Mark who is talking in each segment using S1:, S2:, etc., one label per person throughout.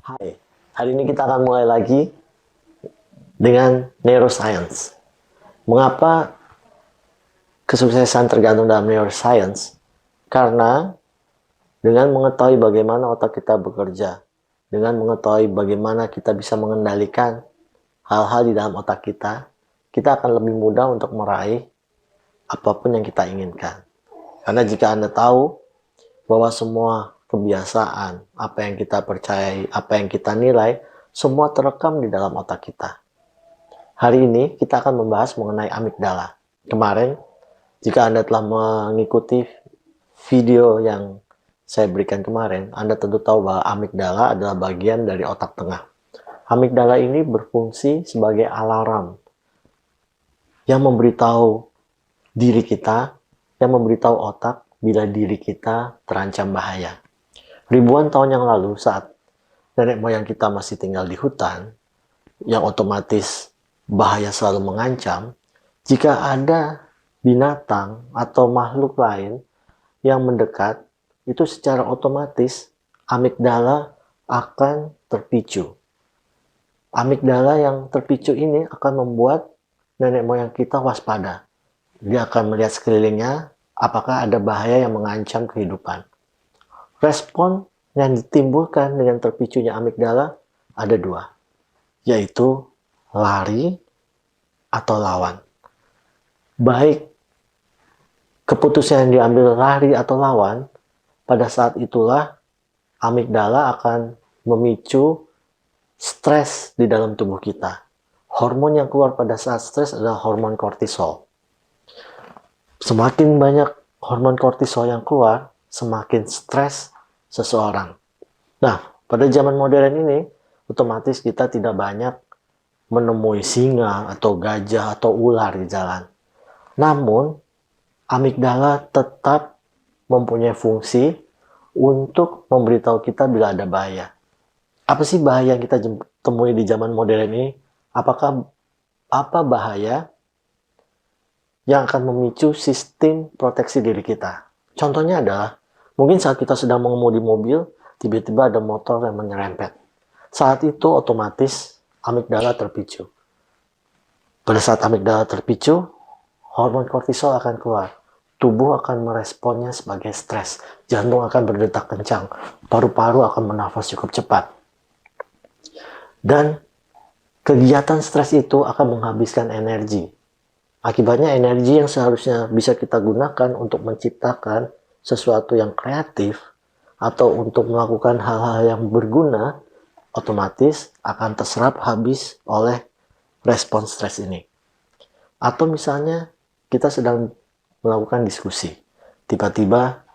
S1: Hai, hari ini kita akan mulai lagi dengan neuroscience. Mengapa kesuksesan tergantung dalam neuroscience? Karena dengan mengetahui bagaimana otak kita bekerja, dengan mengetahui bagaimana kita bisa mengendalikan hal-hal di dalam otak kita akan lebih mudah untuk meraih apapun yang kita inginkan. Karena jika Anda tahu bahwa semua kebiasaan, apa yang kita percayai, apa yang kita nilai, semua terekam di dalam otak kita. Hari ini kita akan membahas mengenai amigdala. Kemarin, jika Anda telah mengikuti video yang saya berikan kemarin, Anda tentu tahu bahwa amigdala adalah bagian dari otak tengah. Amigdala ini berfungsi sebagai alarm yang memberitahu diri kita, yang memberitahu otak bila diri kita terancam bahaya. Ribuan tahun yang lalu saat nenek moyang kita masih tinggal di hutan, yang otomatis bahaya selalu mengancam, jika ada binatang atau makhluk lain yang mendekat, itu secara otomatis amigdala akan terpicu. Amigdala yang terpicu ini akan membuat nenek moyang kita waspada. Dia akan melihat sekelilingnya apakah ada bahaya yang mengancam kehidupan. Respon yang ditimbulkan dengan terpicunya amigdala ada dua, yaitu lari atau lawan. Baik keputusan yang diambil lari atau lawan, pada saat itulah amigdala akan memicu stres di dalam tubuh kita. Hormon yang keluar pada saat stres adalah hormon kortisol. Semakin banyak hormon kortisol yang keluar, semakin stres seseorang. Nah, pada zaman modern ini, otomatis kita tidak banyak menemui singa atau gajah atau ular di jalan. Namun, amigdala tetap mempunyai fungsi untuk memberitahu kita bila ada bahaya. Apa sih bahaya yang kita temui di zaman modern ini? Apa bahaya yang akan memicu sistem proteksi diri kita? Contohnya adalah, mungkin saat kita sedang mengemudi mobil, tiba-tiba ada motor yang menyerempet. Saat itu otomatis amigdala terpicu. Pada saat amigdala terpicu, hormon kortisol akan keluar. Tubuh akan meresponnya sebagai stres. Jantung akan berdetak kencang. Paru-paru akan bernafas cukup cepat. Dan kegiatan stres itu akan menghabiskan energi. Akibatnya energi yang seharusnya bisa kita gunakan untuk menciptakan sesuatu yang kreatif atau untuk melakukan hal-hal yang berguna, otomatis akan terserap habis oleh respon stres ini. Atau misalnya kita sedang melakukan diskusi, tiba-tiba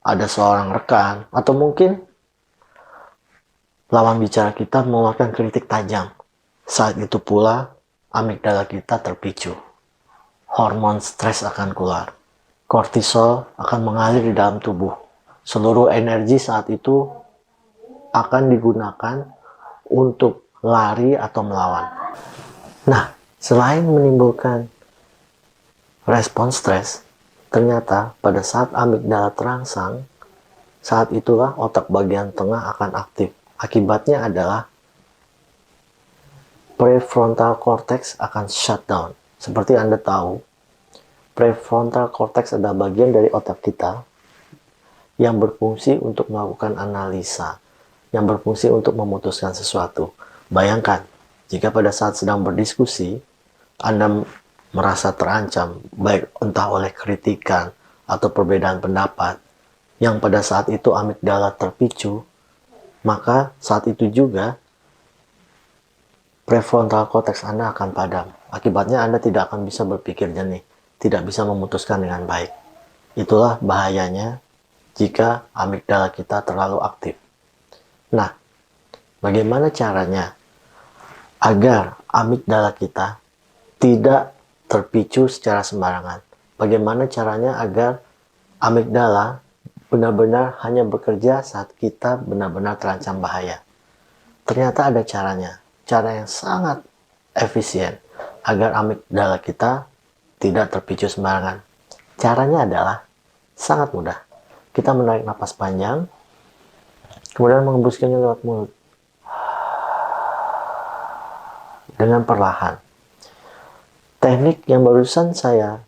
S1: ada seorang rekan atau mungkin lawan bicara kita mengeluarkan kritik tajam. Saat itu pula amigdala kita terpicu. Hormon stres akan keluar. Kortisol akan mengalir di dalam tubuh. Seluruh energi saat itu akan digunakan untuk lari atau melawan. Nah, selain menimbulkan respon stres, ternyata pada saat amigdala terangsang, saat itulah otak bagian tengah akan aktif. Akibatnya adalah prefrontal cortex akan shutdown. Seperti Anda tahu, prefrontal cortex adalah bagian dari otak kita yang berfungsi untuk melakukan analisa, yang berfungsi untuk memutuskan sesuatu. Bayangkan, jika pada saat sedang berdiskusi, Anda merasa terancam, baik entah oleh kritikan atau perbedaan pendapat, yang pada saat itu amigdala terpicu, maka saat itu juga prefrontal cortex Anda akan padam. Akibatnya Anda tidak akan bisa berpikir jernih, tidak bisa memutuskan dengan baik. Itulah bahayanya jika amigdala kita terlalu aktif. Nah, bagaimana caranya agar amigdala kita tidak terpicu secara sembarangan? Bagaimana caranya agar amigdala benar-benar hanya bekerja saat kita benar-benar terancam bahaya? Ternyata ada caranya. Cara yang sangat efisien agar amigdala kita tidak terpicu sembarangan. Caranya adalah sangat mudah. Kita menarik napas panjang, kemudian mengembuskannya lewat mulut. dengan perlahan. Teknik yang barusan saya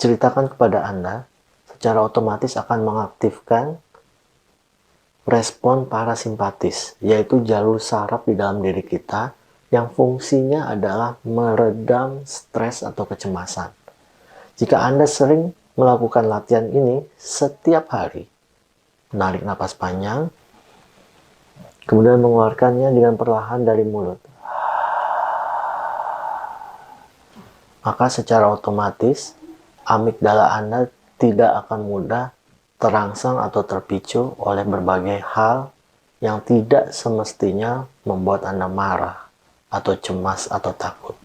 S1: ceritakan kepada Anda secara otomatis akan mengaktifkan respon parasimpatis, yaitu jalur saraf di dalam diri kita yang fungsinya adalah meredam stres atau kecemasan. Jika Anda sering melakukan latihan ini setiap hari, menarik napas panjang, kemudian mengeluarkannya dengan perlahan dari mulut, maka secara otomatis amigdala Anda tidak akan mudah terangsang atau terpicu oleh berbagai hal yang tidak semestinya membuat Anda marah atau cemas atau takut.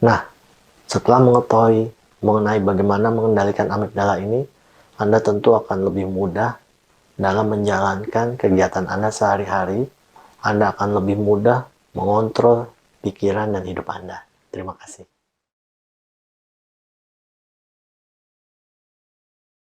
S1: Nah, setelah mengetahui mengenai bagaimana mengendalikan amigdala ini, Anda tentu akan lebih mudah dalam menjalankan kegiatan Anda sehari-hari. Anda akan lebih mudah mengontrol pikiran dan hidup Anda. Terima kasih.